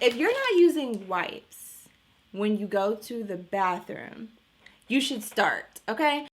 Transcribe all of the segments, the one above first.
If you're not using wipes when you go to the bathroom, you should start, okay?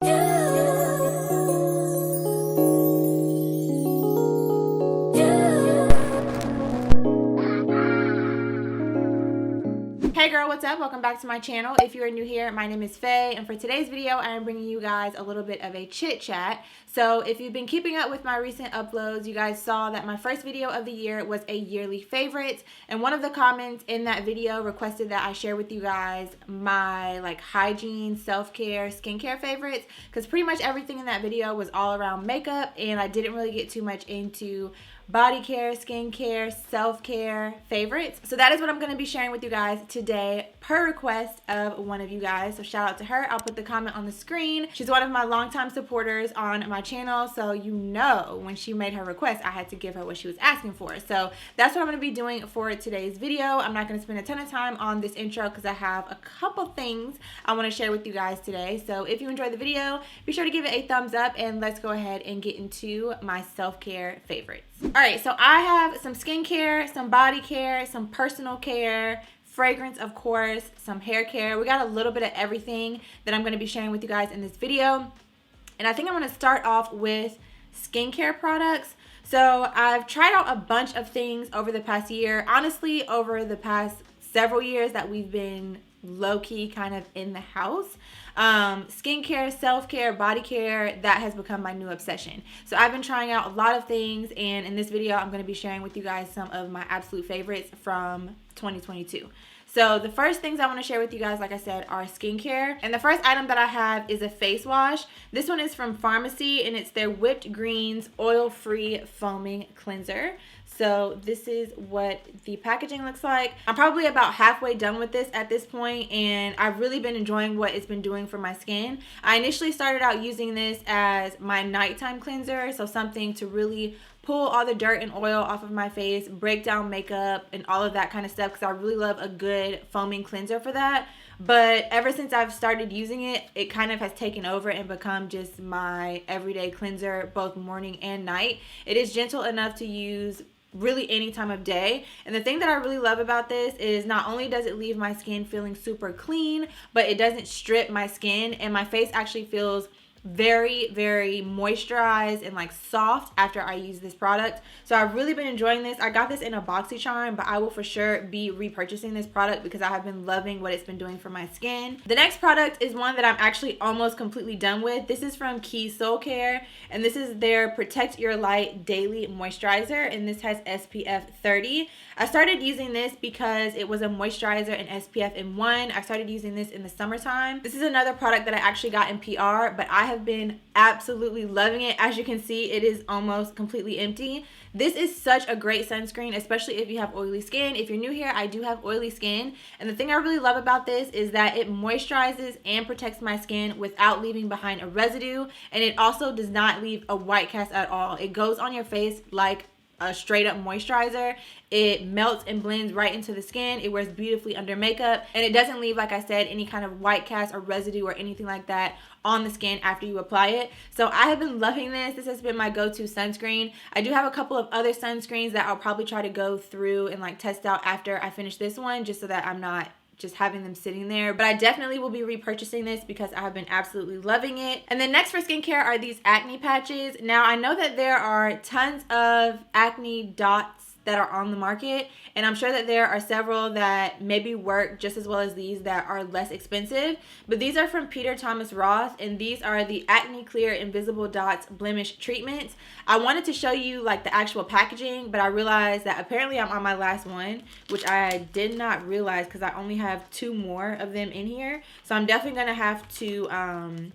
Hey girl, what's up? Welcome back to my channel. If you are new here, my name is Faye, and for today's video, I am bringing you guys a little bit of a chit chat. So if you've been keeping up with my recent uploads, you guys saw that my first video of the year was a yearly favorite, and one of the comments in that video requested that I share with you guys my hygiene, self-care, skincare favorites, because pretty much everything in that video was all around makeup, and I didn't really get too much into body care, skincare, self-care favorites. So that is what I'm going to be sharing with you guys today per request of one of you guys. So shout out to her. I'll put the comment on the screen. She's one of my longtime supporters on my channel. So you know when she made her request, I had to give her what she was asking for. So that's what I'm going to be doing for today's video. I'm not going to spend a ton of time on this intro because I have a couple things I want to share with you guys today. So if you enjoyed the video, be sure to give it a thumbs up and let's go ahead and get into my self-care favorites. Alright, so I have some skincare, some body care, some personal care, fragrance of course, some hair care. We got a little bit of everything that I'm going to be sharing with you guys in this video. And I think I'm going to start off with skincare products. So I've tried out a bunch of things over the past year. Honestly, over the past several years that we've been low-key kind of in the house. Skincare, self-care, body care, that has become my new obsession. So I've been trying out a lot of things, and in this video I'm going to be sharing with you guys some of my absolute favorites from 2022. So the first things I want to share with you guys, like I said, are skincare. And the first item that I have is a face wash. This one is from Pharmacy, and it's their Whipped Greens Oil-Free Foaming Cleanser. So this is what the packaging looks like. I'm probably about halfway done with this at this point, and I've really been enjoying what it's been doing for my skin. I initially started out using this as my nighttime cleanser, so something to really pull all the dirt and oil off of my face, break down makeup and all of that kind of stuff, because I really love a good foaming cleanser for that. But ever since I've started using it, it kind of has taken over and become just my everyday cleanser, both morning and night. It is gentle enough to use really any time of day. And the thing that I really love about this is not only does it leave my skin feeling super clean, but it doesn't strip my skin, and my face actually feels very, very moisturized and soft after I use this product. So I've really been enjoying this. I got this in a BoxyCharm, but I will for sure be repurchasing this product because I have been loving what it's been doing for my skin. The next product is one that I'm actually almost completely done with. This is from Keys Soulcare, and this is their Protect Your Light Daily Moisturizer, and this has SPF 30. I started using this because it was a moisturizer and SPF in one. I started using this in the summertime. This is another product that I actually got in PR, but I have been absolutely loving it. As you can see, it is almost completely empty. This is such a great sunscreen, especially if you have oily skin. If you're new here, I do have oily skin, and the thing I really love about this is that it moisturizes and protects my skin without leaving behind a residue, and it also does not leave a white cast at all. It goes on your face like a straight up moisturizer. It melts and blends right into the skin. It wears beautifully under makeup, and it doesn't leave, like I said, any kind of white cast or residue or anything like that on the skin after you apply it. So I have been loving this. This has been my go-to sunscreen. I do have a couple of other sunscreens that I'll probably try to go through and test out after I finish this one, just so that I'm not just having them sitting there. But I definitely will be repurchasing this because I have been absolutely loving it. And then next for skincare are these acne patches. Now I know that there are tons of acne dots that are on the market, and I'm sure that there are several that maybe work just as well as these that are less expensive, but these are from Peter Thomas Roth, and these are the Acne Clear Invisible Dots Blemish Treatments. I wanted to show you the actual packaging, but I realized that apparently I'm on my last one, which I did not realize because I only have 2 more of them in here. So I'm definitely gonna have to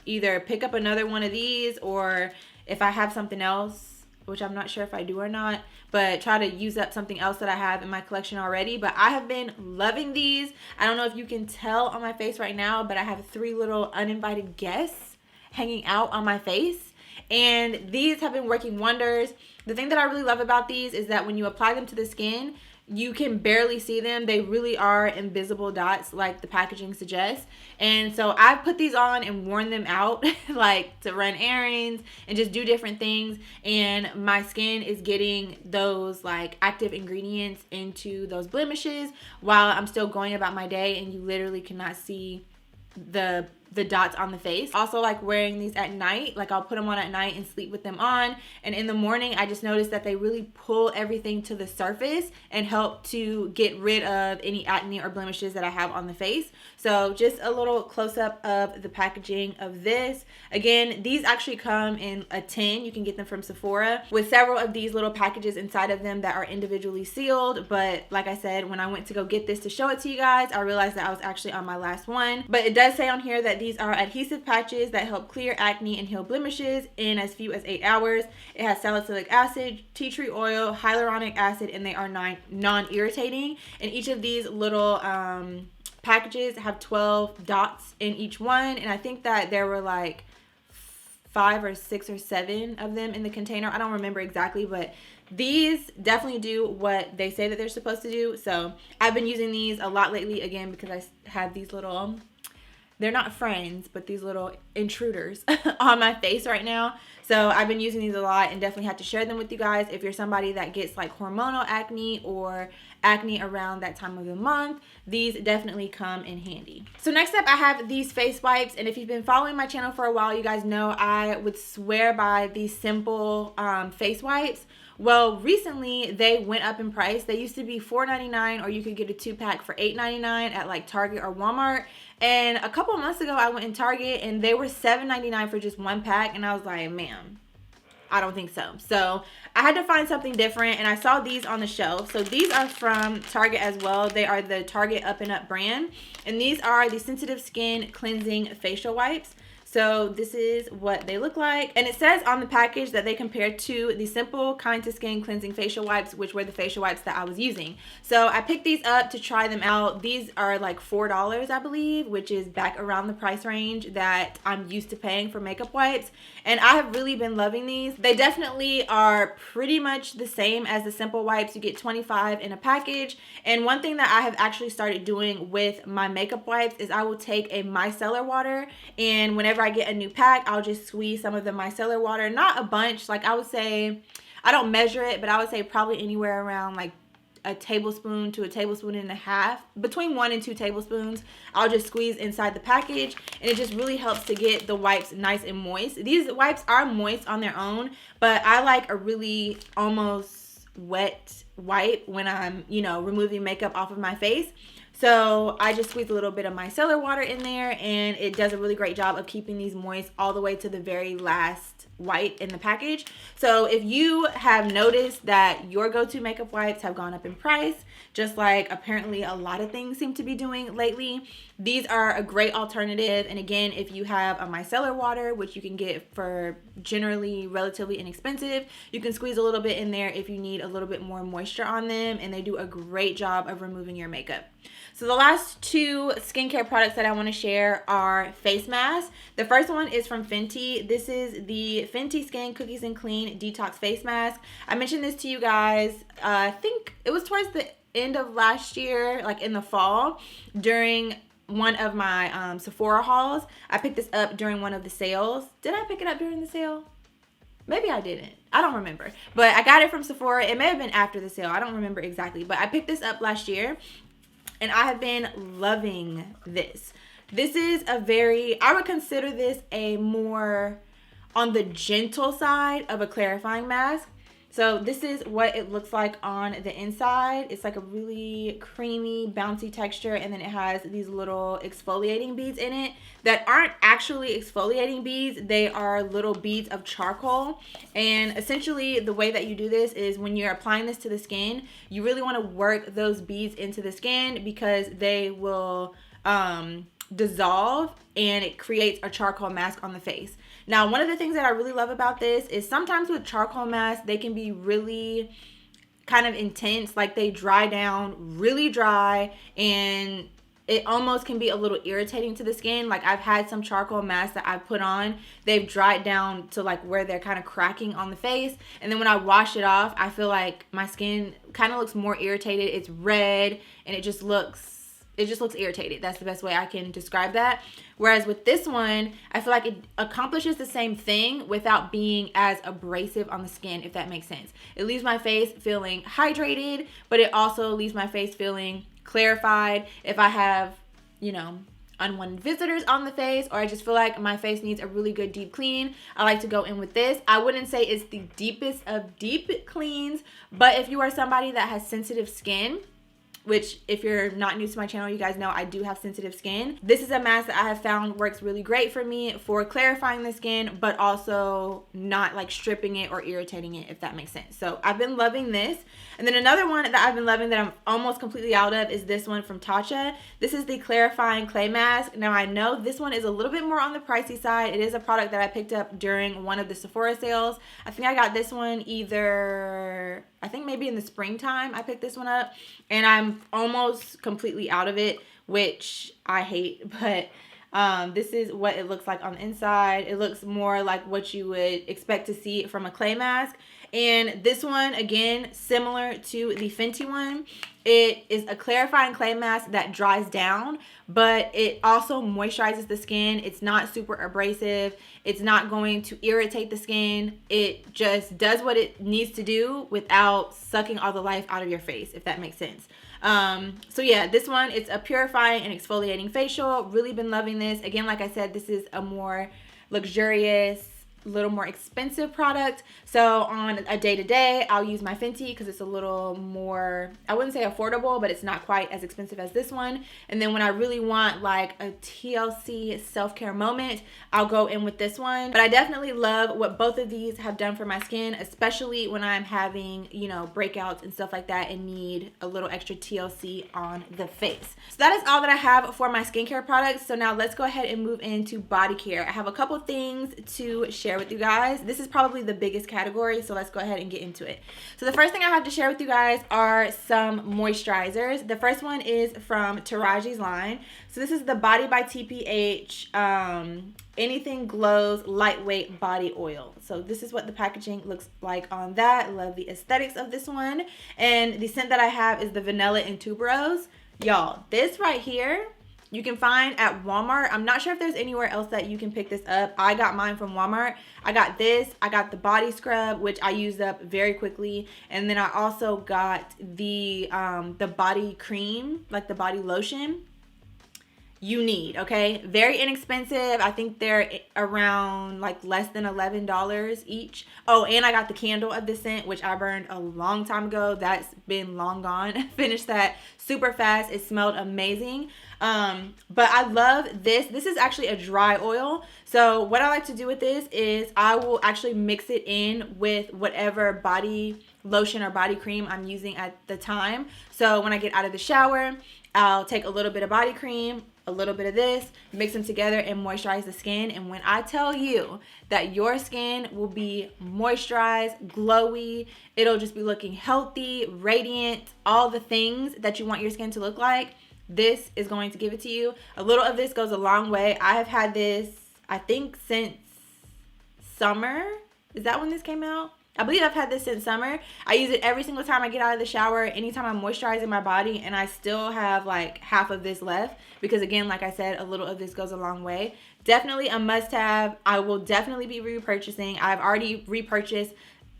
either pick up another one of these, or if I have something else, which I'm not sure if I do or not, but try to use up something else that I have in my collection already. But I have been loving these. I don't know if you can tell on my face right now, but I have 3 little uninvited guests hanging out on my face, and these have been working wonders. The thing that I really love about these is that when you apply them to the skin, you can barely see them. They really are invisible dots like the packaging suggests. And so I've put these on and worn them out like to run errands and just do different things, and my skin is getting those like active ingredients into those blemishes while I'm still going about my day, and you literally cannot see the dots on the face. Also like wearing these at night, like I'll put them on at night and sleep with them on, and in the morning I just noticed that they really pull everything to the surface and help to get rid of any acne or blemishes that I have on the face. So just a little close-up of the packaging of this. Again, these actually come in a tin. You can get them from Sephora with several of these little packages inside of them that are individually sealed, but like I said, when I went to go get this to show it to you guys, I realized that I was actually on my last one. But it does say on here that these are adhesive patches that help clear acne and heal blemishes in as few as 8 hours. It has salicylic acid, tea tree oil, hyaluronic acid, and they are non-irritating. And each of these little packages have 12 dots in each one, and I think that there were like 5 or 6 or 7 of them in the container. I don't remember exactly, but these definitely do what they say that they're supposed to do. So I've been using these a lot lately, again, because I had these little, they're not friends, but these little intruders on my face right now. So I've been using these a lot and definitely had to share them with you guys. If you're somebody that gets like hormonal acne or acne around that time of the month, these definitely come in handy. So next up, I have these face wipes, and if you've been following my channel for a while, you guys know I would swear by these simple face wipes. Well, recently they went up in price. They used to be $4.99, or you could get a 2-pack for $8.99 at like Target or Walmart. And a couple months ago, I went in Target and they were $7.99 for just 1 pack, and I was like, man, I don't think so. So I had to find something different, and I saw these on the shelf. So these are from Target as well. They are the Target Up and Up brand, and these are the sensitive skin cleansing facial wipes. So this is what they look like, and it says on the package that they compare to the Simple Kind to Skin cleansing facial wipes, which were the facial wipes that I was using. So I picked these up to try them out. These are like $4, I believe, which is back around the price range that I'm used to paying for makeup wipes, and I have really been loving these. They definitely are pretty much the same as the Simple wipes. You get 25 in a package, and one thing that I have actually started doing with my makeup wipes is I will take a micellar water, and whenever I get a new pack, I'll just squeeze some of the micellar water, not a bunch, like I would say, I don't measure it, but I would say probably anywhere around like a tablespoon to a tablespoon and a half, between 1 and 2 tablespoons. I'll just squeeze inside the package, and it just really helps to get the wipes nice and moist. These wipes are moist on their own, but I like a really almost wet wipe when I'm, you know, removing makeup off of my face. So I just squeeze a little bit of micellar water in there, and it does a really great job of keeping these moist all the way to the very last wipe in the package. So if you have noticed that your go-to makeup wipes have gone up in price, just like apparently a lot of things seem to be doing lately, these are a great alternative. And again, if you have a micellar water, which you can get for generally relatively inexpensive, you can squeeze a little bit in there if you need a little bit more moisture on them, and they do a great job of removing your makeup. So the last 2 skincare products that I want to share are face masks. The first one is from Fenty. This is the Fenty Skin Cookies and Clean Detox Face Mask. I mentioned this to you guys, I think it was towards the end of last year, like in the fall, during one of my Sephora hauls. I picked this up during one of the sales. Did I pick it up during the sale? Maybe I didn't. I don't remember. But I got it from Sephora. It may have been after the sale. I don't remember exactly. But I picked this up last year, and I have been loving this. This is a very, I would consider this a more on the gentle side of a clarifying mask. So this is what it looks like on the inside. It's like a really creamy, bouncy texture, and then it has these little exfoliating beads in it that aren't actually exfoliating beads. They are little beads of charcoal. And essentially the way that you do this is when you're applying this to the skin, you really want to work those beads into the skin because they will dissolve, and it creates a charcoal mask on the face. Now, one of the things that I really love about this is sometimes with charcoal masks, they can be really kind of intense. Like they dry down really dry, and it almost can be a little irritating to the skin. Like I've had some charcoal masks that I've put on, they've dried down to like where they're kind of cracking on the face, and then when I wash it off, I feel like my skin kind of looks more irritated. It's red and it just looks irritated. That's the best way I can describe that. Whereas with this one, I feel like it accomplishes the same thing without being as abrasive on the skin, if that makes sense. It leaves my face feeling hydrated, but it also leaves my face feeling clarified. If I have, you know, unwanted visitors on the face, or I just feel like my face needs a really good deep clean, I like to go in with this. I wouldn't say it's the deepest of deep cleans, but if you are somebody that has sensitive skin, which if you're not new to my channel, you guys know I do have sensitive skin, this is a mask that I have found works really great for me for clarifying the skin, but also not like stripping it or irritating it, if that makes sense. So I've been loving this. And then another one that I've been loving that I'm almost completely out of is this one from Tatcha. This is the clarifying clay mask. Now I know this one is a little bit more on the pricey side. It is a product that I picked up during one of the Sephora sales. I think I got this one either, I think maybe in the springtime I picked this one up, and I'm almost completely out of it, which I hate, but this is what it looks like on the inside. It looks more like what you would expect to see from a clay mask. And this one, again, similar to the Fenty one, it is a clarifying clay mask that dries down, but it also moisturizes the skin. It's not super abrasive. It's not going to irritate the skin. It just does what it needs to do without sucking all the life out of your face, if that makes sense. So yeah, this one, it's a purifying and exfoliating facial. Really been loving this. Again, like I said, this is a more luxurious, little more expensive product. So on a day-to-day, I'll use my Fenty because it's a little more, I wouldn't say affordable, but it's not quite as expensive as this one. And then when I really want like a TLC self-care moment, I'll go in with this one. But I definitely love what both of these have done for my skin, especially when I'm having, you know, breakouts and stuff like that and need a little extra TLC on the face. So that is all that I have for my skincare products. So now let's go ahead and move into body care. I have a couple things to share with you guys. This is probably the biggest category, so let's go ahead and get into it. So the first thing I have to share with you guys are some moisturizers. The first one is from Taraji's line. So this is the Body by TPH Anything Glows Lightweight Body Oil. So this is what the packaging looks like on that. Love the aesthetics of this one. And the scent that I have is the Vanilla and Tuberose. Y'all, this right here, you can find at Walmart. I'm not sure if there's anywhere else that you can pick this up. I got mine from Walmart. I got this. I got the body scrub, which I used up very quickly. And then I also got the body cream, like the body lotion you need, okay? Very inexpensive. I think they're around like less than $11 each. Oh, and I got the candle of this scent, which I burned a long time ago. That's been long gone. Finished that super fast. It smelled amazing. But I love this. This is actually a dry oil. So what I like to do with this is I will actually mix it in with whatever body lotion or body cream I'm using at the time. So when I get out of the shower, I'll take a little bit of body cream, a little bit of this, mix them together and moisturize the skin. And when I tell you that your skin will be moisturized, glowy, it'll just be looking healthy, radiant, all the things that you want your skin to look like, this is going to give it to you. A little of this goes a long way. I have had this, I think, since summer. Is that when this came out? I believe I've had this since summer. I use it every single time I get out of the shower, anytime I'm moisturizing my body, and I still have like half of this left because, again, like I said, a little of this goes a long way. Definitely a must-have. I will definitely be repurchasing. I've already repurchased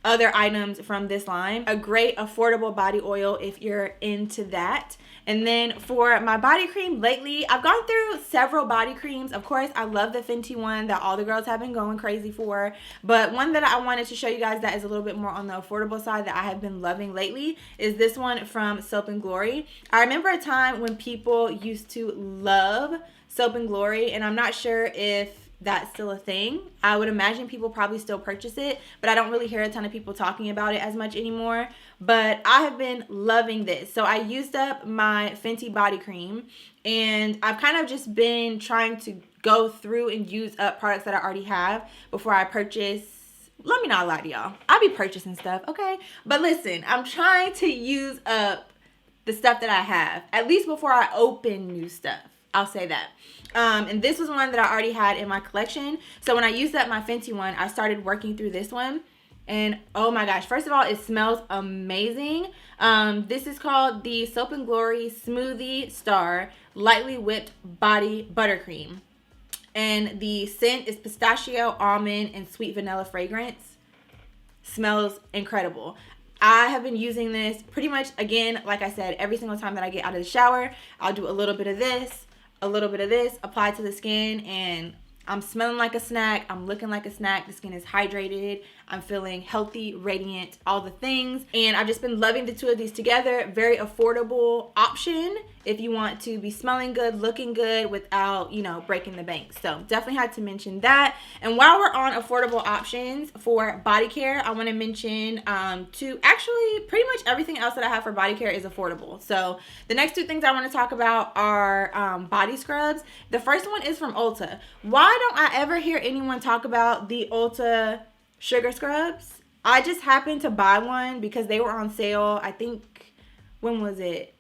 other items from this line. A great affordable body oil if you're into that. And then for my body cream lately, I've gone through several body creams. Of course, I love the Fenty one that all the girls have been going crazy for. But one that I wanted to show you guys that is a little bit more on the affordable side that I have been loving lately is this one from Soap and Glory. I remember a time when people used to love Soap and Glory, and I'm not sure if that's still a thing. I would imagine people probably still purchase it, but I don't really hear a ton of people talking about it as much anymore. But I have been loving this. So I used up my Fenty body cream, and I've kind of just been trying to go through and use up products that I already have before I purchase. Let me not lie to y'all, I be purchasing stuff, okay? But listen, I'm trying to use up the stuff that I have, at least before I open new stuff. I'll say that. And this was one that I already had in my collection. So when I used up my Fenty one, I started working through this one. And oh my gosh, first of all, it smells amazing. This is called the Soap and Glory Smoothie Star Lightly Whipped Body Buttercream. And the scent is pistachio, almond, and sweet vanilla fragrance. Smells incredible. I have been using this pretty much, again, like I said, every single time that I get out of the shower. I'll do a little bit of this, a little bit of this, apply to the skin, and I'm smelling like a snack. I'm looking like a snack. The skin is hydrated. I'm feeling healthy, radiant, all the things. And I've just been loving the two of these together. Very affordable option if you want to be smelling good, looking good without, you know, breaking the bank. So definitely had to mention that. And while we're on affordable options for body care, I want to mention to actually pretty much everything else that I have for body care is affordable. So the next two things I want to talk about are body scrubs. The first one is from Ulta. Why don't I ever hear anyone talk about the Ulta sugar scrubs? I just happened to buy one because they were on sale. I think, when was it?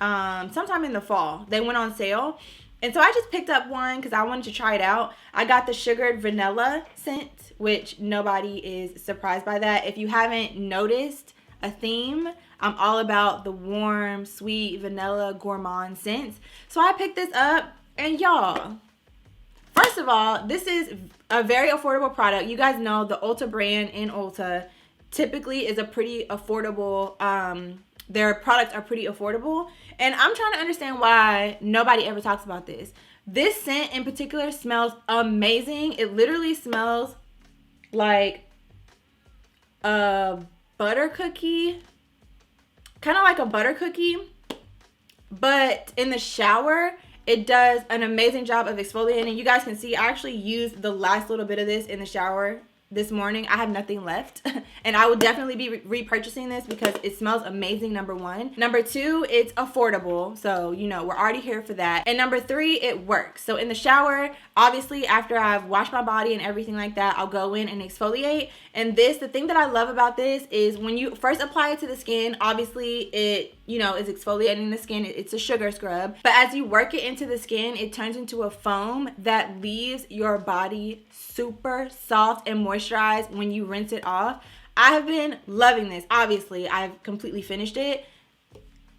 Sometime in the fall. They went on sale. And so I just picked up one because I wanted to try it out. I got the sugared vanilla scent, which nobody is surprised by that. If you haven't noticed a theme, I'm all about the warm, sweet, vanilla, gourmand scents. So I picked this up, and y'all, first of all, this is a very affordable product. You guys know the Ulta brand in Ulta typically is a pretty affordable, their products are pretty affordable. And I'm trying to understand why nobody ever talks about this. This scent in particular smells amazing. It literally smells like a butter cookie, kind of like a butter cookie, but in the shower, it does an amazing job of exfoliating. You guys can see I actually used the last little bit of this in the shower this morning. I have nothing left and I will definitely be repurchasing this because it smells amazing, number one. Number two, it's affordable, so you know we're already here for that. And number three, it works. So in the shower, obviously after I've washed my body and everything like that, I'll go in and exfoliate. And this, the thing that I love about this is when you first apply it to the skin, obviously it, you know, is exfoliating the skin. It's a sugar scrub. But as you work it into the skin, it turns into a foam that leaves your body super soft and moisturized when you rinse it off. I have been loving this. Obviously, I've completely finished it.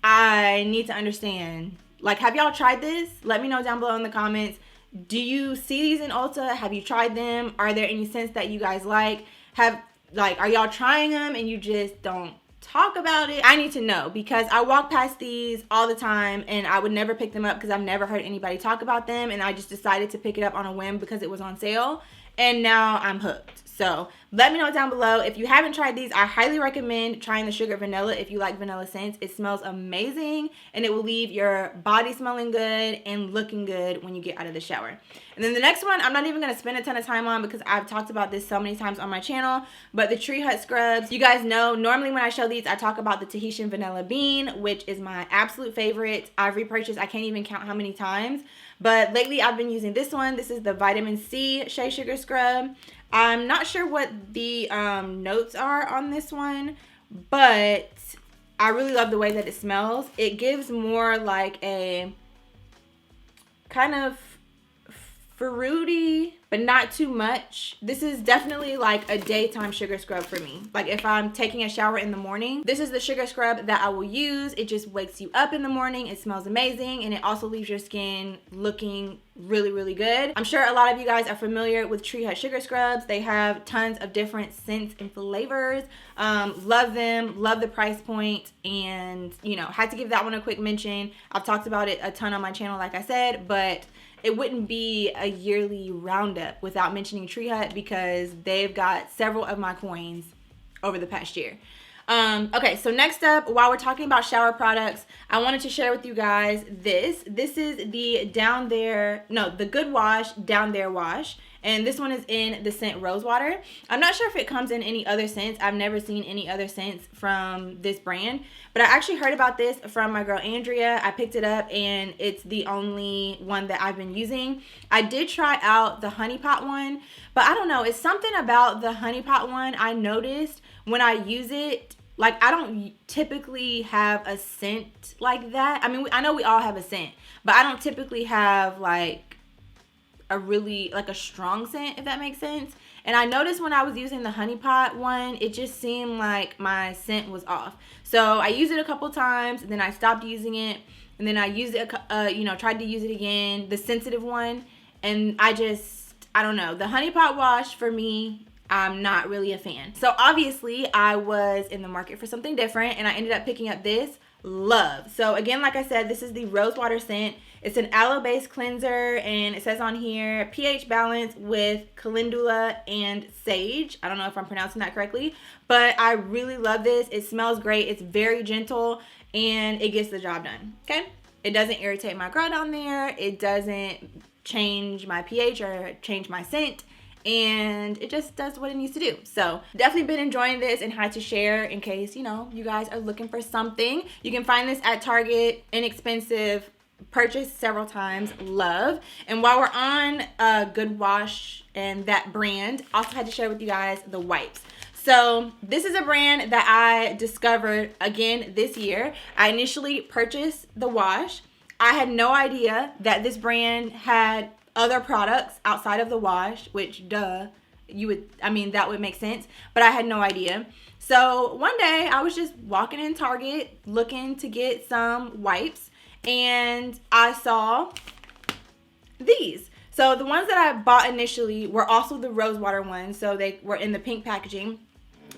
I need to understand. Like, have y'all tried this? Let me know down below in the comments. Do you see these in Ulta? Have you tried them? Are there any scents that you guys like? Are y'all trying them and you just don't talk about it? I need to know because I walk past these all the time and I would never pick them up because I've never heard anybody talk about them, and I just decided to pick it up on a whim because it was on sale, and now I'm hooked. So let me know down below. If you haven't tried these, I highly recommend trying the sugar vanilla if you like vanilla scents. It smells amazing and it will leave your body smelling good and looking good when you get out of the shower. And then the next one, I'm not even going to spend a ton of time on because I've talked about this so many times on my channel, but the Tree Hut scrubs. You guys know, normally when I show these, I talk about the Tahitian Vanilla Bean, which is my absolute favorite. I've repurchased, I can't even count how many times, but lately I've been using this one. This is the Vitamin C Shea Sugar Scrub. I'm not sure what the notes are on this one, but I really love the way that it smells. It gives more like a kind of fruity, but not too much. This is definitely like a daytime sugar scrub for me. Like if I'm taking a shower in the morning, this is the sugar scrub that I will use. It just wakes you up in the morning. It smells amazing, and it also leaves your skin looking really, really good. I'm sure a lot of you guys are familiar with Tree Hut sugar scrubs. They have tons of different scents and flavors. Love them, love the price point, and you know, had to give that one a quick mention. I've talked about it a ton on my channel, like I said, but it wouldn't be a yearly roundup without mentioning Tree Hut because they've got several of my coins over the past year. Okay, so next up, while we're talking about shower products, I wanted to share with you guys this. This is the the Good Wash Down There Wash. And this one is in the scent Rosewater. I'm not sure if it comes in any other scents. I've never seen any other scents from this brand. But I actually heard about this from my girl Andrea. I picked it up and it's the only one that I've been using. I did try out the Honey Pot one, but I don't know. It's something about the Honey Pot one I noticed when I use it. like, I don't typically have a scent like that. I mean, I know we all have a scent, but I don't typically have like a really, like a strong scent, if that makes sense. And I noticed when I was using the honey pot one, it just seemed like my scent was off. So I used it a couple times, and then I stopped using it, and then I used it, tried to use it again, the sensitive one, and I don't know. The honey pot wash for me, I'm not really a fan. So obviously I was in the market for something different, and I ended up picking up this Love. So again, like I said, this is the rose water scent. It's an aloe-based cleanser, and it says on here pH balance with calendula and sage. I don't know if I'm pronouncing that correctly, but I really love this. It smells great. It's very gentle, and it gets the job done. Okay, it doesn't irritate my girl down there. It doesn't change my pH or change my scent, and it just does what it needs to do. So definitely been enjoying this and had to share in case, you guys are looking for something. You can find this at Target, inexpensive, purchased several times, love. And while we're on Good Wash and that brand, also had to share with you guys the wipes. So this is a brand that I discovered again this year. I initially purchased the wash. I had no idea that this brand had other products outside of the wash, which that would make sense, but I had no idea. So one day I was just walking in Target looking to get some wipes, and I saw these. So the ones that I bought initially were also the rose water ones, so they were in the pink packaging,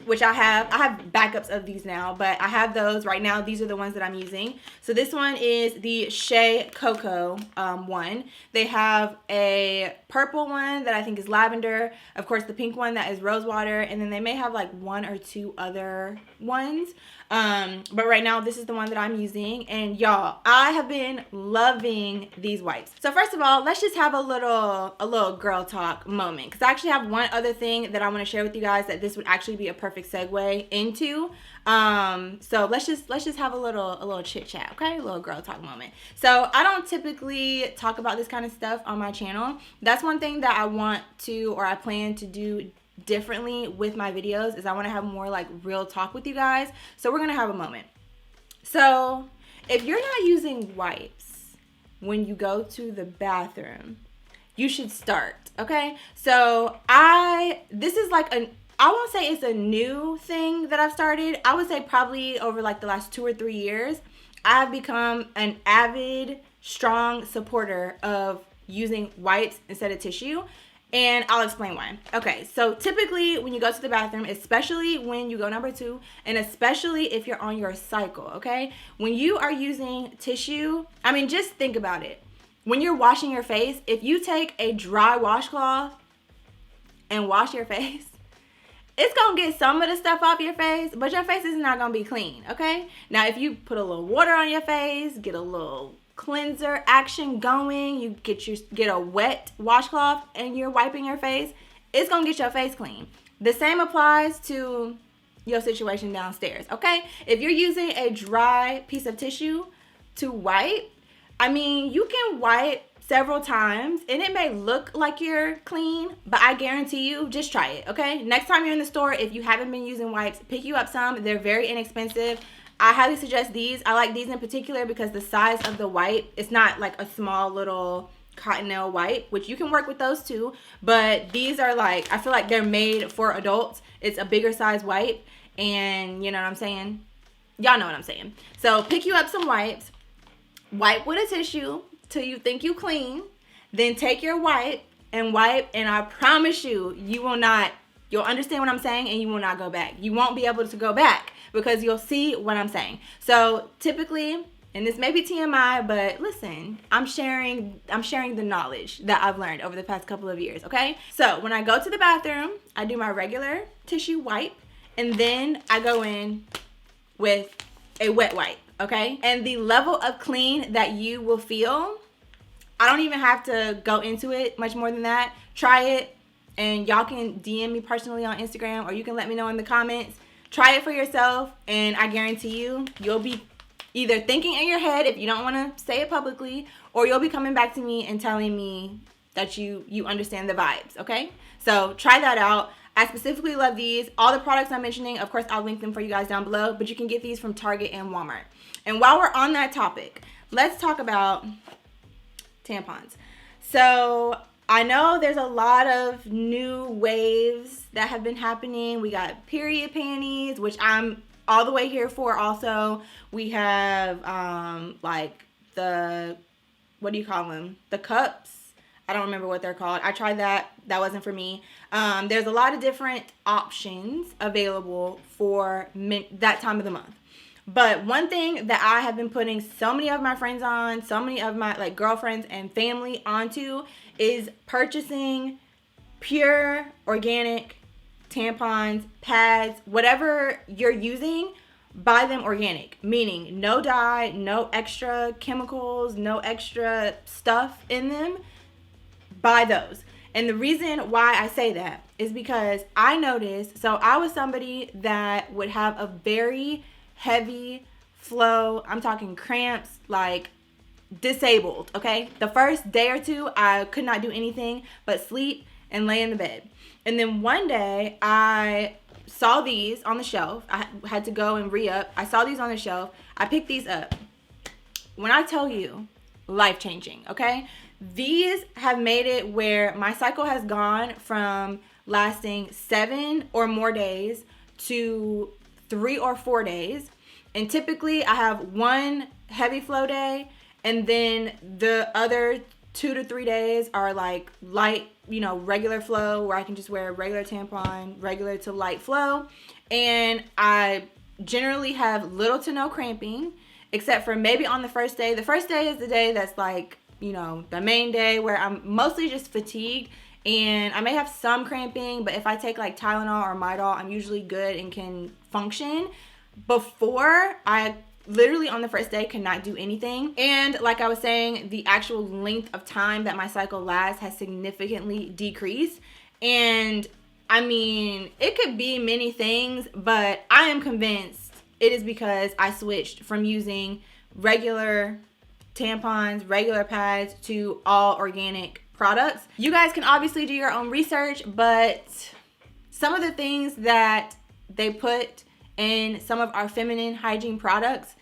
which I have backups of these now, but I have those right now. These are the ones that I'm using. So this one is the Shea Cocoa one. They have a purple one that I think is lavender. Of course, the pink one that is rose water. And then they may have like one or two other ones. But right now, this is the one that I'm using. And y'all, I have been loving these wipes. So first of all, let's just have a little girl talk moment. Because I actually have one other thing that I want to share with you guys that this would actually be a perfect segue into. So let's just have a little chit chat, okay? A little girl talk moment. So I don't typically talk about this kind of stuff on my channel. That's one thing that I plan to do differently with my videos, is I want to have more like real talk with you guys. So we're gonna have a moment. So if you're not using wipes when you go to the bathroom, you should start, okay? So this is like I won't say it's a new thing that I've started. I would say probably over like the last 2 or 3 years, I've become an avid, strong supporter of using wipes instead of tissue. And I'll explain why. Okay, so typically when you go to the bathroom, especially when you go number 2, and especially if you're on your cycle, okay? When you are using tissue, I mean, just think about it. When you're washing your face, if you take a dry washcloth and wash your face, it's gonna get some of the stuff off your face, but your face is not gonna be clean, okay? Now, if you put a little water on your face, get a little cleanser action going, you get a wet washcloth and you're wiping your face, it's gonna get your face clean. The same applies to your situation downstairs, okay? If you're using a dry piece of tissue to wipe, I mean, you can wipe several times and it may look like you're clean, but I guarantee you, just try it, okay? Next time you're in the store, if you haven't been using wipes, pick you up some. They're very inexpensive. I highly suggest these. I like these in particular because the size of the wipe, it's not like a small little cottonelle wipe, which you can work with those too, but these are like, I feel like they're made for adults. It's a bigger size wipe, and you know what I'm saying? Y'all know what I'm saying. So pick you up some wipes, wipe with a tissue till you think you clean, then take your wipe, and I promise you, you'll understand what I'm saying, and you will not go back. You won't be able to go back because you'll see what I'm saying. So typically, and this may be TMI, but listen, I'm sharing the knowledge that I've learned over the past couple of years, okay? So when I go to the bathroom, I do my regular tissue wipe, and then I go in with a wet wipe, okay? And the level of clean that you will feel, I don't even have to go into it much more than that. Try it, and y'all can DM me personally on Instagram, or you can let me know in the comments. Try it for yourself, and I guarantee you'll be either thinking in your head if you don't want to say it publicly, or you'll be coming back to me and telling me that you understand the vibes, okay? So try that out. I specifically love these. All the products I'm mentioning, of course, I'll link them for you guys down below, but you can get these from Target and Walmart. And while we're on that topic, let's talk about tampons. So I know there's a lot of new waves that have been happening. We got period panties, which I'm all the way here for. Also, we have like the, what do you call them? The cups. I don't remember what they're called. I tried that. That wasn't for me. There's a lot of different options available for that time of the month. But one thing that I have been putting so many of my friends on, so many of my like girlfriends and family onto, is purchasing pure organic tampons, pads, whatever you're using. Buy them organic, meaning no dye, no extra chemicals, no extra stuff in them. Buy those. And the reason why I say that is because I noticed, so I was somebody that would have a very heavy flow. I'm talking cramps, like disabled, okay? The first day or two, I could not do anything but sleep and lay in the bed. And then one day, I saw these on the shelf. I had to go and re-up. I saw these on the shelf. I picked these up. When I tell you, life-changing, okay? These have made it where my cycle has gone from lasting 7 or more days to 3 or 4 days. And typically I have one heavy flow day, and then the other 2 to 3 days are like light, you know, regular flow, where I can just wear a regular tampon, regular to light flow. And I generally have little to no cramping, except for maybe on the first day. The first day is the day that's like, you know, the main day, where I'm mostly just fatigued and I may have some cramping, but if I take like Tylenol or Midol, I'm usually good and can function. Before, I literally on the first day cannot do anything. And like I was saying, the actual length of time that my cycle lasts has significantly decreased. And I mean, it could be many things, but I am convinced it is because I switched from using regular tampons, regular pads, to all organic products. You guys can obviously do your own research, but some of the things that they put in some of our feminine hygiene products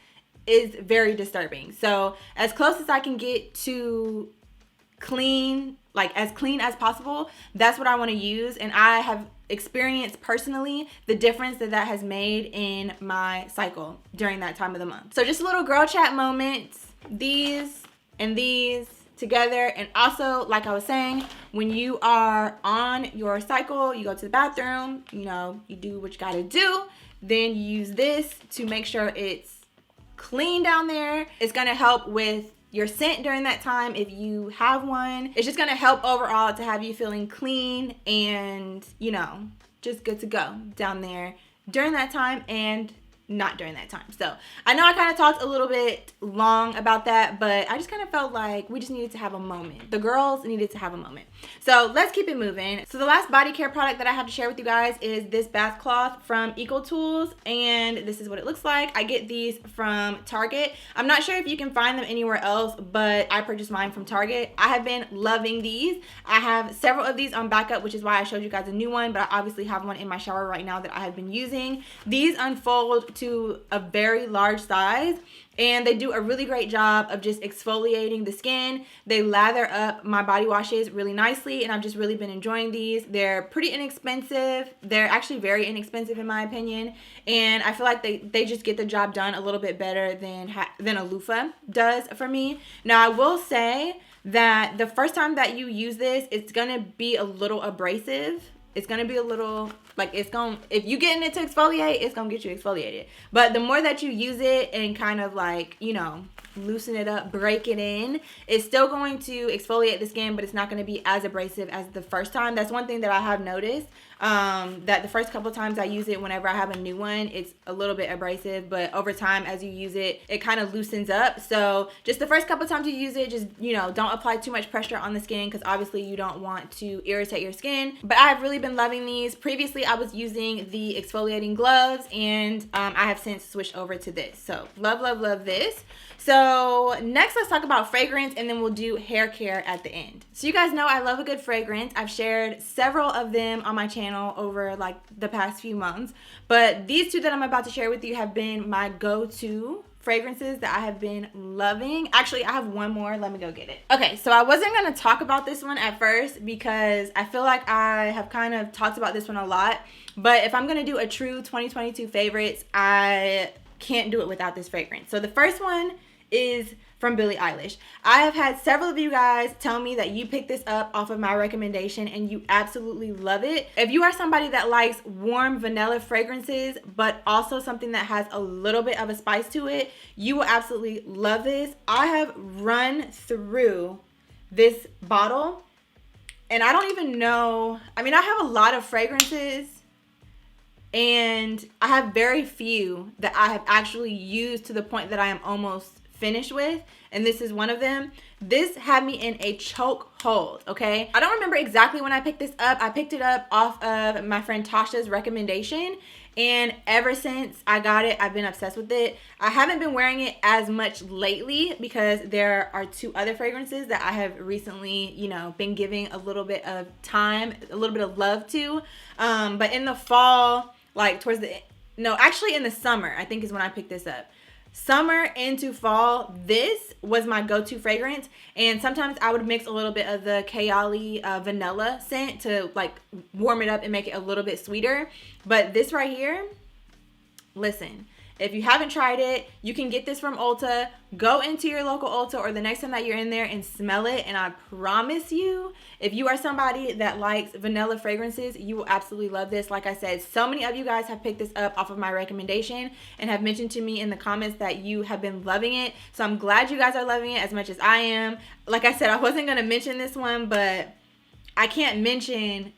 is very disturbing. So as close as I can get to clean, like as clean as possible, that's what I want to use. And I have experienced personally the difference that that has made in my cycle during that time of the month. So just a little girl chat moment. These and these together. And also, like I was saying, when you are on your cycle, you go to the bathroom, you know, you do what you gotta do, then you use this to make sure it's clean down there. It's gonna help with your scent during that time if you have one. It's just gonna help overall to have you feeling clean and, you know, just good to go down there during that time and not during that time. So I know I kind of talked a little bit long about that, but I just kind of felt like we just needed to have a moment. The girls needed to have a moment. So let's keep it moving. So the last body care product that I have to share with you guys is this bath cloth from EcoTools, and this is what it looks like. I get these from Target. I'm not sure if you can find them anywhere else, but I purchased mine from Target. I have been loving these. I have several of these on backup, which is why I showed you guys a new one, but I obviously have one in my shower right now that I have been using. These unfold to a very large size, and they do a really great job of just exfoliating the skin. They lather up my body washes really nicely, and I've just really been enjoying these. They're pretty inexpensive. They're actually very inexpensive in my opinion, and I feel like they just get the job done a little bit better than a loofah does for me. Now I will say that the first time that you use this, it's gonna be a little abrasive. It's gonna be a little, like, if you getting it to exfoliate, it's gonna get you exfoliated. But the more that you use it and kind of like, you know, loosen it up, break it in, it's still going to exfoliate the skin, but it's not gonna be as abrasive as the first time. That's one thing that I have noticed, that the first couple times I use it, whenever I have a new one, it's a little bit abrasive, but over time, as you use it, it kind of loosens up. So just the first couple times you use it, just, you know, don't apply too much pressure on the skin, because obviously you don't want to irritate your skin. But I've really been loving these. Previously, I was using the exfoliating gloves, and I have since switched over to this. So love, love, love this. So next, let's talk about fragrance, and then we'll do hair care at the end. So you guys know I love a good fragrance. I've shared several of them on my channel channel over like the past few months. But these two that I'm about to share with you have been my go-to fragrances that I have been loving. Actually, I have one more. Let me go get it. Okay, so I wasn't going to talk about this one at first because I feel like I have kind of talked about this one a lot. But if I'm going to do a true 2022 favorites, I can't do it without this fragrance. So the first one is from Billie Eilish. I have had several of you guys tell me that you picked this up off of my recommendation and you absolutely love it. If you are somebody that likes warm vanilla fragrances, but also something that has a little bit of a spice to it, you will absolutely love this. I have run through this bottle and I don't even know, I mean, I have a lot of fragrances and I have very few that I have actually used to the point that I am almost finished with, and this is one of them. This had me in a choke hold, okay? I don't remember exactly when I picked this up. I picked it up off of my friend Tasha's recommendation, and ever since I got it, I've been obsessed with it. I haven't been wearing it as much lately because there are two other fragrances that I have recently, you know, been giving a little bit of time, a little bit of love to. But in the fall, like towards the, no, actually in the summer, I think is when I picked this up. Summer into fall, this was my go-to fragrance, and sometimes I would mix a little bit of the Kayali vanilla scent to like warm it up and make it a little bit sweeter. But this right here, listen, if you haven't tried it, you can get this from Ulta. Go into your local Ulta or the next time that you're in there and smell it, and I promise you, if you are somebody that likes vanilla fragrances, you will absolutely love this. Like I said, so many of you guys have picked this up off of my recommendation and have mentioned to me in the comments that you have been loving it. So I'm glad you guys are loving it as much as I am. Like I said, I wasn't going to mention this one, but I can't mention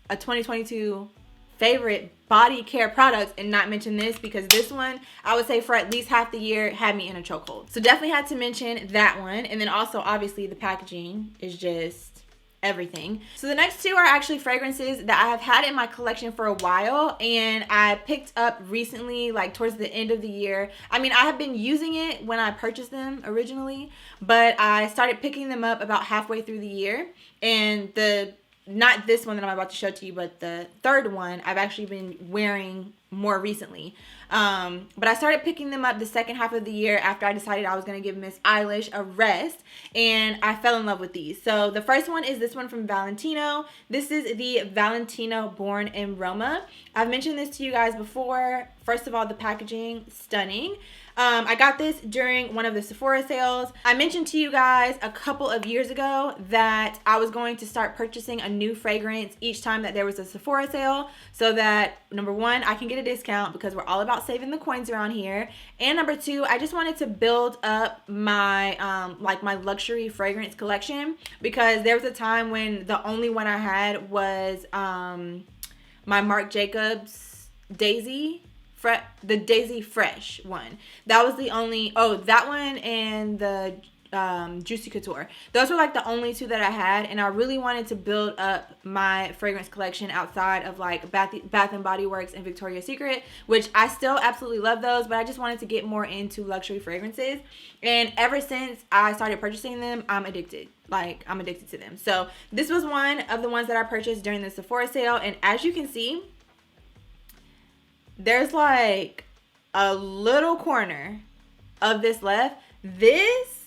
a 2022 favorite body care products and not mention this, because this one, I would say for at least half the year, had me in a chokehold. So definitely had to mention that one. And then also, obviously, the packaging is just everything. So the next two are actually fragrances that I have had in my collection for a while, and I picked up recently, like towards the end of the year. I mean, I have been using it when I purchased them originally, but I started picking them up about halfway through the year. And not this one that I'm about to show to you, but the third one I've actually been wearing more recently. But I started picking them up the second half of the year after I decided I was going to give Miss Eilish a rest, and I fell in love with these. So the first one is this one from Valentino. This is the Valentino Born in Roma. I've mentioned this to you guys before. First of all, the packaging, stunning. I got this during one of the Sephora sales. I mentioned to you guys a couple of years ago that I was going to start purchasing a new fragrance each time that there was a Sephora sale, so that number one, I can get a discount because we're all about saving the coins around here, and number two, I just wanted to build up my like my luxury fragrance collection, because there was a time when the only one I had was my Marc Jacobs Daisy. The Daisy Fresh one. That was the only, that one and the Juicy Couture. Those were like the only two that I had, and I really wanted to build up my fragrance collection outside of like Bath and Body Works and Victoria's Secret, which I still absolutely love those, but I just wanted to get more into luxury fragrances. And ever since I started purchasing them, I'm addicted. Like, I'm addicted to them. So this was one of the ones that I purchased during the Sephora sale, and as you can see, there's like a little corner of this left. This,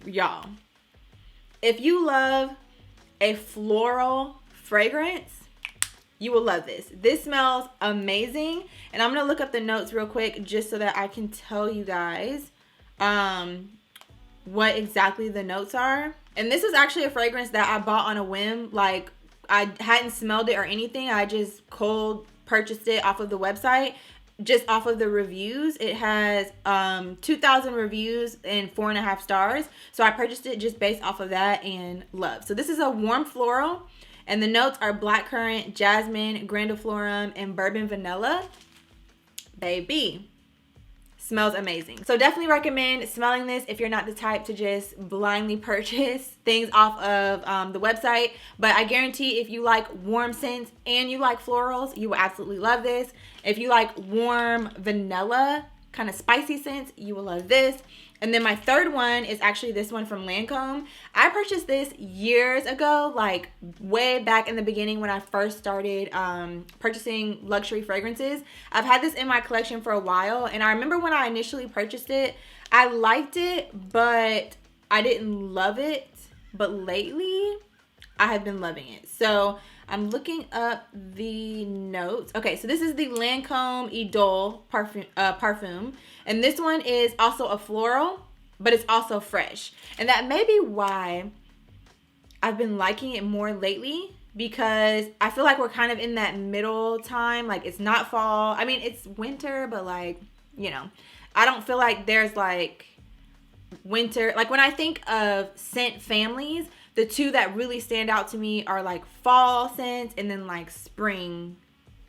y'all, if you love a floral fragrance, you will love this. This smells amazing. And I'm going to look up the notes real quick just so that I can tell you guys what exactly the notes are. And this is actually a fragrance that I bought on a whim. Like, I hadn't smelled it or anything. I just cold purchased it off of the website, just off of the reviews. It has 2,000 reviews and 4.5 stars. So I purchased it just based off of that and love. So this is a warm floral, and the notes are blackcurrant, jasmine, grandiflorum, and bourbon vanilla. Baby, smells amazing. So definitely recommend smelling this if you're not the type to just blindly purchase things off of the website. But I guarantee if you like warm scents and you like florals, you will absolutely love this. If you like warm vanilla, kind of spicy scents, you will love this. And then my third one is actually this one from Lancome. I purchased this years ago, like way back in the beginning when I first started purchasing luxury fragrances. I've had this in my collection for a while, and I remember when I initially purchased it, I liked it, but I didn't love it. But lately, I have been loving it. So I'm looking up the notes. Okay, so this is the Lancome Idole parfum. And this one is also a floral, but it's also fresh. And that may be why I've been liking it more lately, because I feel like we're kind of in that middle time. Like, it's not fall. I mean, it's winter, but like, you know, I don't feel like there's like winter. Like, when I think of scent families, the two that really stand out to me are like fall scents and then like spring,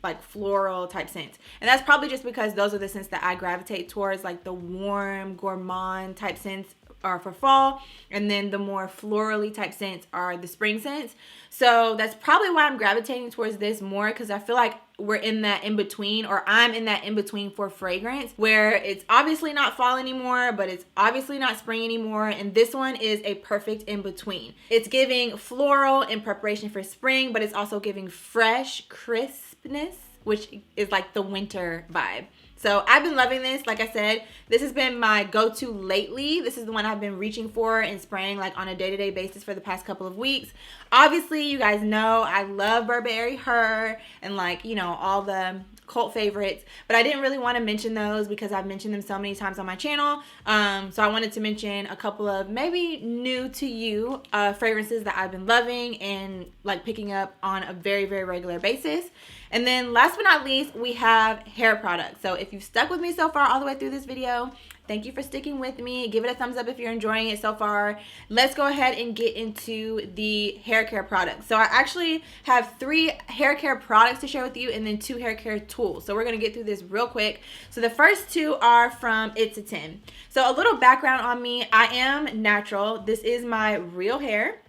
like floral type scents. And that's probably just because those are the scents that I gravitate towards. Like the warm gourmand type scents are for fall, and then the more florally type scents are the spring scents. So that's probably why I'm gravitating towards this more, because I feel like we're in that in between, or I'm in that in between for fragrance, where it's obviously not fall anymore, but it's obviously not spring anymore. And this one is a perfect in between. It's giving floral in preparation for spring, but it's also giving fresh crispness, which is like the winter vibe. So I've been loving this. Like I said, this has been my go-to lately. This is the one I've been reaching for and spraying like on a day-to-day basis for the past couple of weeks. Obviously, you guys know I love Burberry Her and like, you know, all the cult favorites, but I didn't really want to mention those because I've mentioned them so many times on my channel. So I wanted to mention a couple of maybe new to you fragrances that I've been loving and like picking up on a very, very regular basis. And then last but not least, we have hair products. So if you've stuck with me so far all the way through this video, thank you for sticking with me. Give it a thumbs up if you're enjoying it so far. Let's go ahead and get into the hair care products. So I actually have 3 hair care products to share with you and then 2 hair care tools. So we're going to get through this real quick. So the first 2 are from It's a 10. So a little background on me. I am natural. This is my real hair.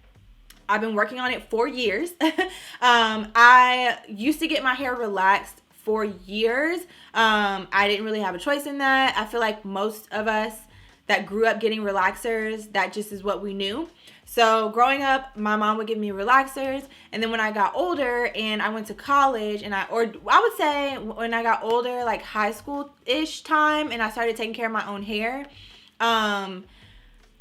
I've been working on it for years. I used to get my hair relaxed for years. I didn't really have a choice in that. I feel like most of us that grew up getting relaxers, that just is what we knew. So growing up, my mom would give me relaxers. And then when I got older and I went to college, and I would say when I got older, like high school-ish time, and I started taking care of my own hair,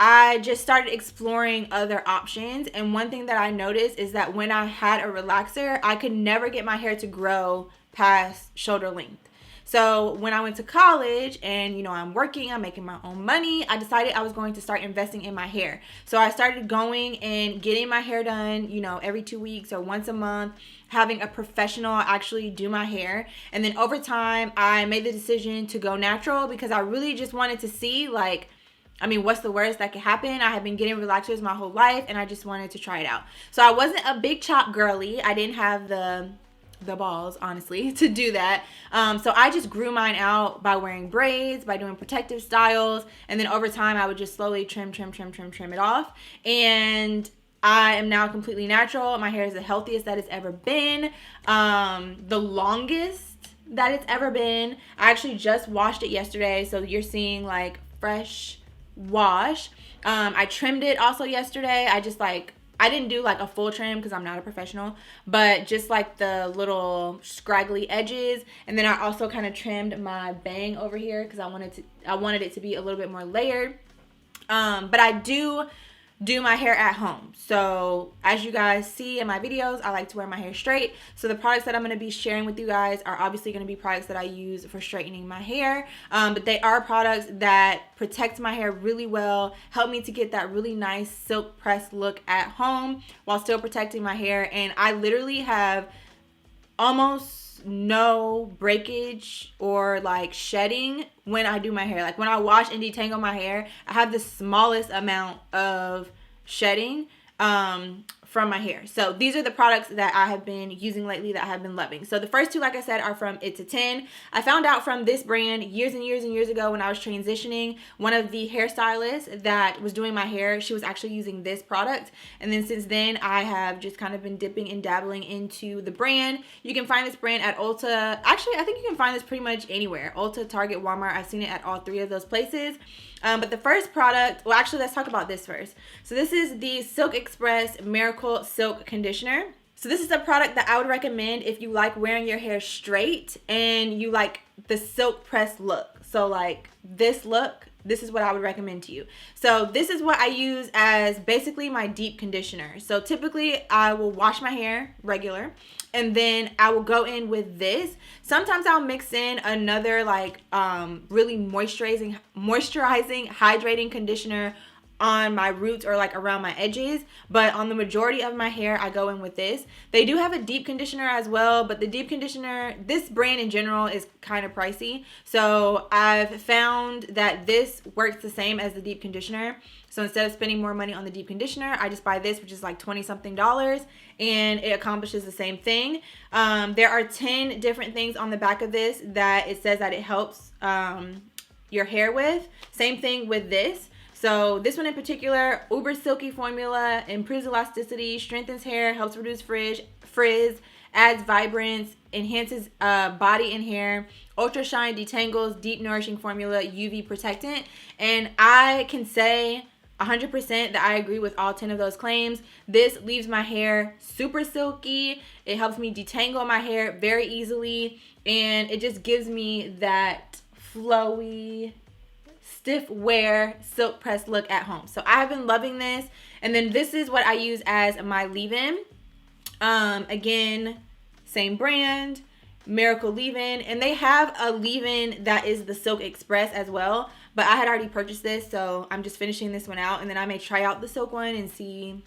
I just started exploring other options. And one thing that I noticed is that when I had a relaxer, I could never get my hair to grow past shoulder length. So when I went to college and, you know, I'm working, I'm making my own money, I decided I was going to start investing in my hair. So I started going and getting my hair done, you know, every 2 weeks or once a month, having a professional actually do my hair. And then over time, I made the decision to go natural because I really just wanted to see, like, I mean, what's the worst that could happen? I have been getting relaxers my whole life, and I just wanted to try it out. So I wasn't a big chop girly. I didn't have the balls, honestly, to do that. So I just grew mine out by wearing braids, by doing protective styles, and then over time, I would just slowly trim it off. And I am now completely natural. My hair is the healthiest that it's ever been, the longest that it's ever been. I actually just washed it yesterday, so you're seeing like fresh wash. I trimmed it also yesterday. I didn't do like a full trim because I'm not a professional, but just like the little scraggly edges. And then I also kind of trimmed my bang over here because I wanted it to be a little bit more layered. But I do my hair at home. So as you guys see in my videos, I like to wear my hair straight. So the products that I'm going to be sharing with you guys are obviously going to be products that I use for straightening my hair. But they are products that protect my hair really well, help me to get that really nice silk pressed look at home while still protecting my hair. And I literally have almost no breakage or like shedding when I do my hair. Like when I wash and detangle my hair, I have the smallest amount of shedding from my hair. So these are the products that I have been using lately that I have been loving. So the first 2, like I said, are from It's a 10. I found out from this brand years and years and years ago when I was transitioning. One of the hairstylists that was doing my hair, she was actually using this product. And then since then, I have just kind of been dipping and dabbling into the brand. You can find this brand at Ulta. Actually, I think you can find this pretty much anywhere. Ulta, Target, Walmart. I've seen it at all 3 of those places. But the first product, well, actually, let's talk about this first. So this is the Silk Express Miracle Silk Conditioner. So this is a product that I would recommend if you like wearing your hair straight and you like the silk press look. So like this look, this is what I would recommend to you. So this is what I use as basically my deep conditioner. So typically I will wash my hair regular and then I will go in with this. Sometimes I'll mix in another like really moisturizing, hydrating conditioner on my roots or like around my edges, but on the majority of my hair I go in with this. They do have a deep conditioner as well, but the deep conditioner, this brand in general is kind of pricey, so I've found that this works the same as the deep conditioner. So instead of spending more money on the deep conditioner, I just buy this, which is like $20-something, and it accomplishes the same thing. There are 10 different things on the back of this that it says that it helps your hair with. Same thing with this. So this one in particular, uber silky formula, improves elasticity, strengthens hair, helps reduce frizz, adds vibrance, enhances body and hair, ultra shine, detangles, deep nourishing formula, UV protectant. And I can say 100% that I agree with all 10 of those claims. This leaves my hair super silky. It helps me detangle my hair very easily, and it just gives me that flowy, stiff wear silk press look at home. So I have been loving this. And then this is what I use as my leave-in. Again, same brand, Miracle leave-in, and they have a leave-in that is the Silk Express as well, but I had already purchased this, so I'm just finishing this one out, and then I may try out the silk one and see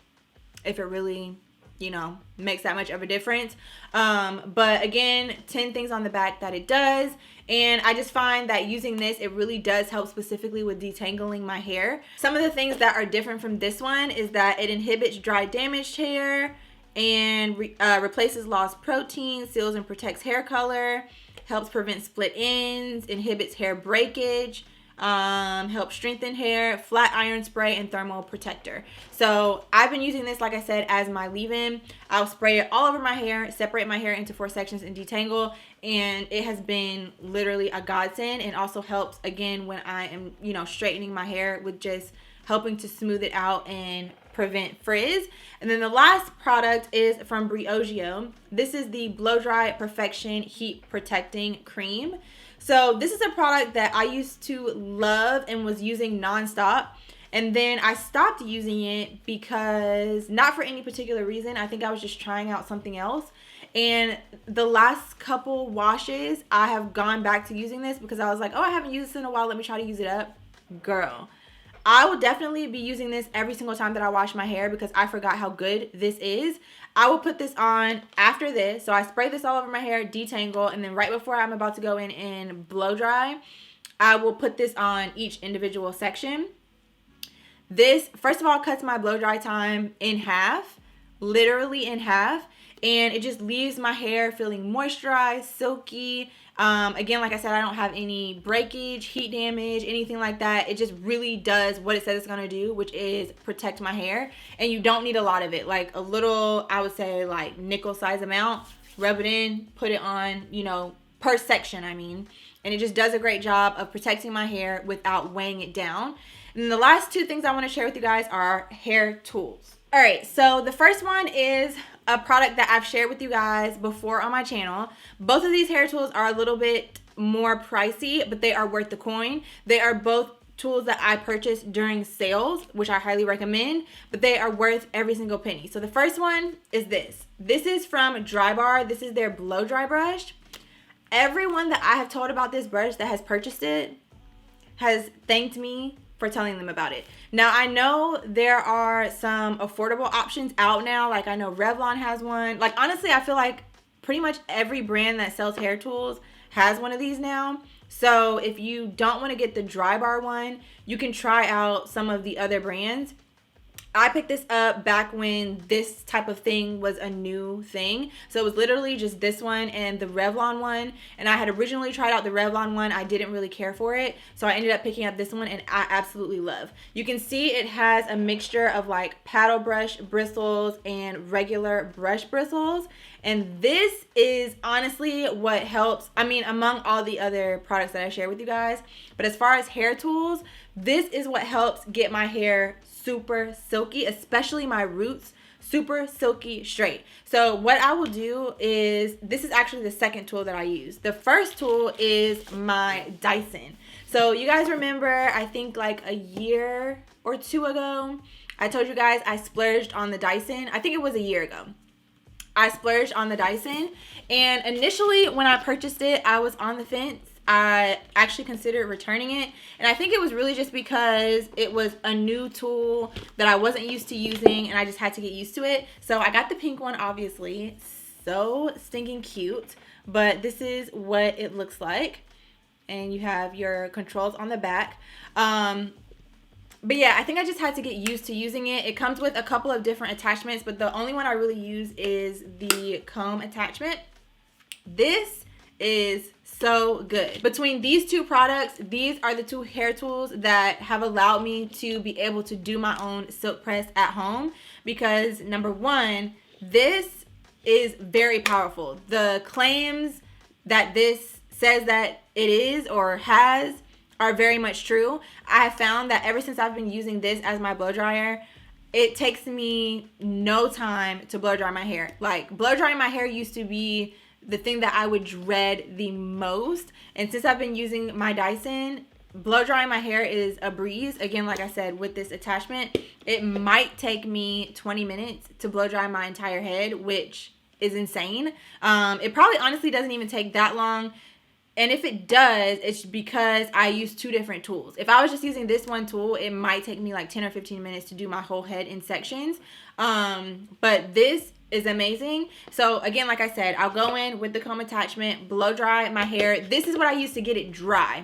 if it really, you know, makes that much of a difference. But again, 10 things on the back that it does. And I just find that using this, it really does help specifically with detangling my hair. Some of the things that are different from this one is that it inhibits dry, damaged hair and replaces lost protein, seals and protects hair color, helps prevent split ends, inhibits hair breakage, helps strengthen hair, flat iron spray, and thermal protector. So I've been using this, like I said, as my leave-in. I'll spray it all over my hair, separate my hair into 4 sections, and detangle, and it has been literally a godsend, and also helps again when I am, you know, straightening my hair, with just helping to smooth it out and prevent frizz. And then the last product is from Briogeo. This is the Blow Dry Perfection Heat Protecting Cream. So this is a product that I used to love and was using nonstop. And then I stopped using it because, not for any particular reason, I think I was just trying out something else. And the last couple washes, I have gone back to using this because I was like, oh, I haven't used this in a while. Let me try to use it up. Girl, I will definitely be using this every single time that I wash my hair because I forgot how good this is. I will put this on after this. So I spray this all over my hair, detangle, and then right before I'm about to go in and blow dry, I will put this on each individual section. This, first of all, cuts my blow dry time in half, literally in half, and it just leaves my hair feeling moisturized, silky. Again, like I said, I don't have any breakage, heat damage, anything like that. It just really does what it says it's gonna do, which is protect my hair. And you don't need a lot of it, like a little, I would say like nickel size amount. Rub it in, put it on, you know, per section, I mean. And it just does a great job of protecting my hair without weighing it down. And the last 2 things I want to share with you guys are hair tools. All right, so the first one is a product that I've shared with you guys before on my channel. Both of these hair tools are a little bit more pricey, but they are worth the coin. They are both tools that I purchased during sales, which I highly recommend, but they are worth every single penny. So the first one is this. This is from Drybar. This is their blow dry brush. Everyone that I have told about this brush that has purchased it has thanked me for telling them about it. Now, I know there are some affordable options out now. Like, I know Revlon has one. Like, honestly, I feel like pretty much every brand that sells hair tools has one of these now. So if you don't want to get the Drybar one, you can try out some of the other brands. I picked this up back when this type of thing was a new thing. So it was literally just this one and the Revlon one. And I had originally tried out the Revlon one. I didn't really care for it. So I ended up picking up this one, and I absolutely love. You can see it has a mixture of like paddle brush bristles and regular brush bristles. And this is honestly what helps, I mean, among all the other products that I share with you guys. But as far as hair tools, This is what helps get my hair super silky, especially my roots, super silky straight. So what I will do is, this is actually the second tool that I use. The first tool is my Dyson. So you guys remember, I think like a year or two ago, I told you guys I splurged on the Dyson. I think it was a year ago. I splurged on the Dyson, and initially when I purchased it, I was on the fence. I actually considered returning it, and I think it was really just because it was a new tool that I wasn't used to using, and I just had to get used to it. So I got the pink one, obviously. So stinking cute, but this is what it looks like, and you have your controls on the back. But yeah, I think I just had to get used to using it. It comes with a couple of different attachments, but the only one I really use is the comb attachment. This is so good. Between these two products, these are the two hair tools that have allowed me to be able to do my own silk press at home, because number one, this is very powerful. The claims that this says that it is or has are very much true. I have found that ever since I've been using this as my blow dryer, it takes me no time to blow dry my hair. Like, blow drying my hair used to be the thing that I would dread the most, and since I've been using my Dyson, blow drying my hair is a breeze. Again, like I said, with this attachment, it might take me 20 minutes to blow dry my entire head, which is insane. It probably honestly doesn't even take that long. And if it does, it's because I use two different tools. If I was just using this one tool, it might take me like 10 or 15 minutes to do my whole head in sections. But this is amazing. So again, like I said, I'll go in with the comb attachment, blow dry my hair. This is what I use to get it dry.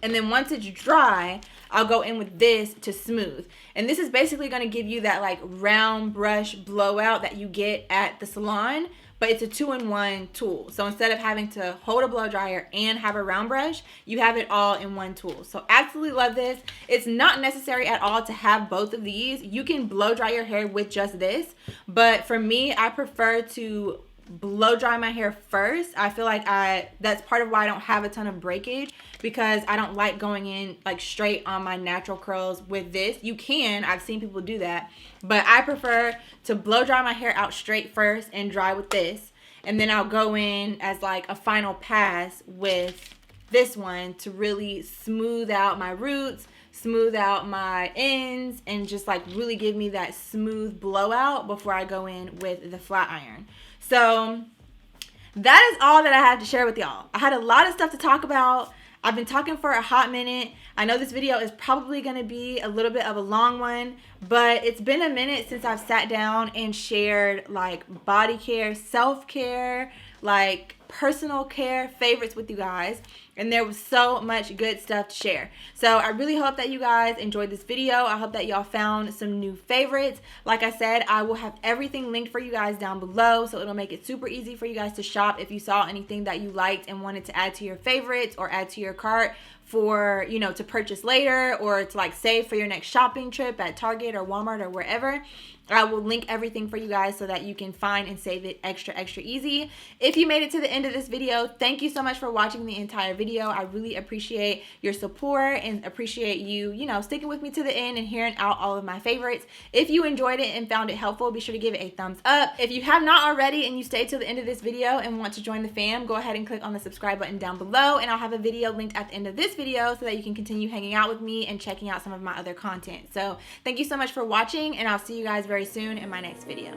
And then once it's dry, I'll go in with this to smooth. And this is basically going to give you that like round brush blowout that you get at the salon, but it's a 2-in-1 tool. So instead of having to hold a blow dryer and have a round brush, you have it all in one tool. So absolutely love this. It's not necessary at all to have both of these. You can blow dry your hair with just this, but for me, I prefer to blow dry my hair first. I feel like that's part of why I don't have a ton of breakage, because I don't like going in like straight on my natural curls with this. You can, I've seen people do that, but I prefer to blow dry my hair out straight first and dry with this, and then I'll go in as like a final pass with this one to really smooth out my roots, smooth out my ends, and just like really give me that smooth blowout before I go in with the flat iron. So that is all that I have to share with y'all. I had a lot of stuff to talk about. I've been talking for a hot minute. I know this video is probably going to be a little bit of a long one, but it's been a minute since I've sat down and shared like body care, self-care, like personal care favorites with you guys, and there was so much good stuff to share. So I really hope that you guys enjoyed this video. I hope that y'all found some new favorites. Like I said, I will have everything linked for you guys down below, so it'll make it super easy for you guys to shop if you saw anything that you liked and wanted to add to your favorites or add to your cart for, you know, to purchase later or to like save for your next shopping trip at Target or Walmart or wherever. I will link everything for you guys so that you can find and save it extra easy. If you made it to the end of this video, thank you so much for watching the entire video. I really appreciate your support and appreciate you, you know, sticking with me to the end and hearing out all of my favorites. If you enjoyed it and found it helpful, be sure to give it a thumbs up. If you have not already and you stayed till the end of this video and want to join the fam, go ahead and click on the subscribe button down below, and I'll have a video linked at the end of this video so that you can continue hanging out with me and checking out some of my other content. So thank you so much for watching, and I'll see you guys very soon in my next video.